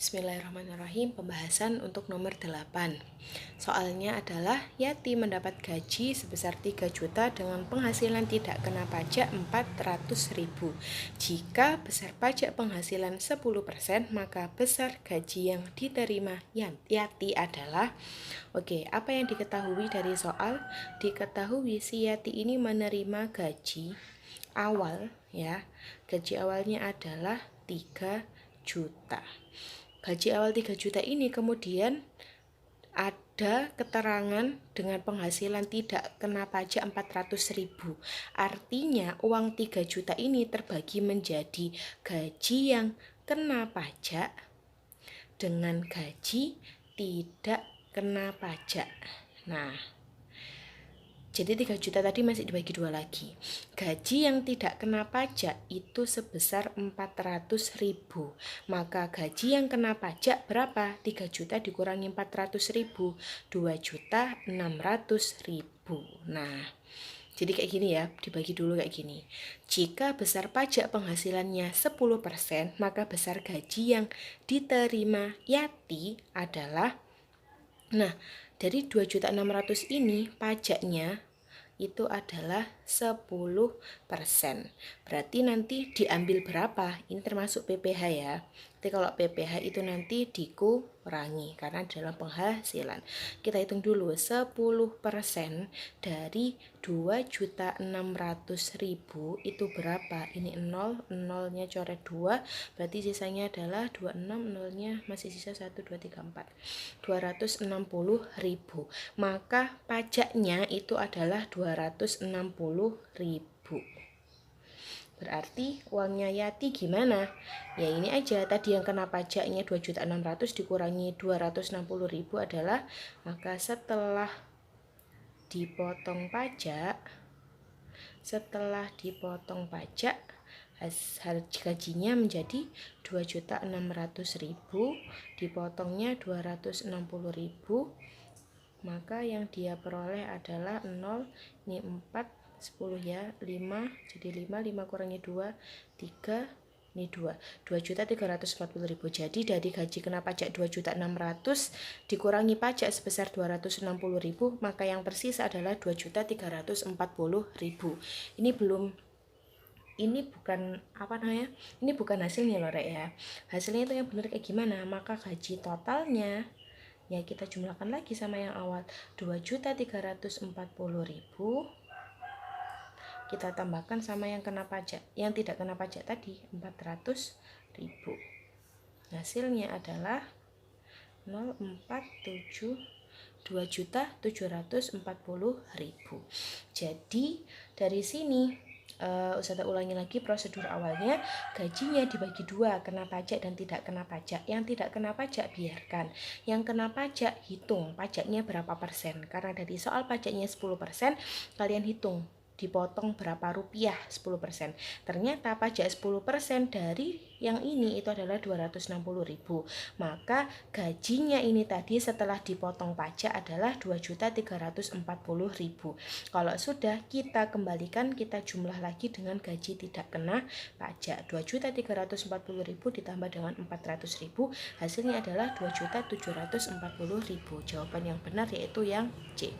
Bismillahirrahmanirrahim. Pembahasan untuk nomor 8. Soalnya adalah Yati mendapat gaji sebesar 3 juta dengan penghasilan tidak kena pajak 400.000. Jika besar pajak penghasilan 10%, maka besar gaji yang diterima Yati adalah apa yang diketahui dari soal? Diketahui si Yati ini menerima gaji awal Gaji awalnya adalah 3 juta. Gaji awal 3 juta ini kemudian ada keterangan dengan penghasilan tidak kena pajak 400.000. Artinya uang 3 juta ini terbagi menjadi gaji yang kena pajak dengan gaji tidak kena pajak. Jadi 3 juta tadi masih dibagi dua lagi. Gaji yang tidak kena pajak itu sebesar 400.000. Maka gaji yang kena pajak berapa? 3 juta dikurangi 400.000, 2.600.000. Jadi kayak gini ya, dibagi dulu kayak gini. Jika besar pajak penghasilannya 10%, maka besar gaji yang diterima Yati adalah dari 2.600.000 ini pajaknya itu adalah 10%. Berarti nanti diambil berapa? Ini termasuk PPh ya. Jadi kalau PPh itu nanti dikurangi karena dalam penghasilan. Kita hitung dulu 10% dari 2.600.000 itu berapa? Ini 0, nolnya coret 2, berarti sisanya adalah 26, nolnya masih sisa 1, 2, 3, 4. 260.000. Maka pajaknya itu adalah 260.000. Berarti uangnya Yati gimana? Ya ini aja, tadi yang kena pajaknya 2.600.000 dikurangi 260.000 adalah, maka setelah dipotong pajak gajinya menjadi 2.600.000, dipotongnya 260.000, maka yang dia peroleh adalah 0, ini 4, 10 ya, 5, jadi 5 kurangi 2, 3, ini 2.340.000. Jadi dari gaji kena pajak 2.600.000 dikurangi pajak sebesar 260.000, maka yang tersisa adalah 2.340.000. Ini bukan hasilnya loh Rek ya. Hasilnya itu yang benar kayak gimana? Maka gaji totalnya ya kita jumlahkan lagi sama yang awal, 2.340.000 kita tambahkan sama yang kena pajak, yang tidak kena pajak tadi 400.000. Hasilnya adalah 047 2.740.000. Jadi dari sini Ustazah ulangi lagi prosedur awalnya. Gajinya dibagi dua, kena pajak dan tidak kena pajak. Yang tidak kena pajak biarkan, yang kena pajak hitung pajaknya berapa persen. Karena dari soal pajaknya 10%, kalian hitung dipotong berapa rupiah 10%. Ternyata pajak 10% dari yang ini itu adalah 260.000. Maka gajinya ini tadi setelah dipotong pajak adalah 2.340.000. Kalau sudah kita kembalikan, kita jumlah lagi dengan gaji tidak kena pajak. 2.340.000 ditambah dengan 400.000, hasilnya adalah 2.740.000. Jawaban yang benar yaitu yang C.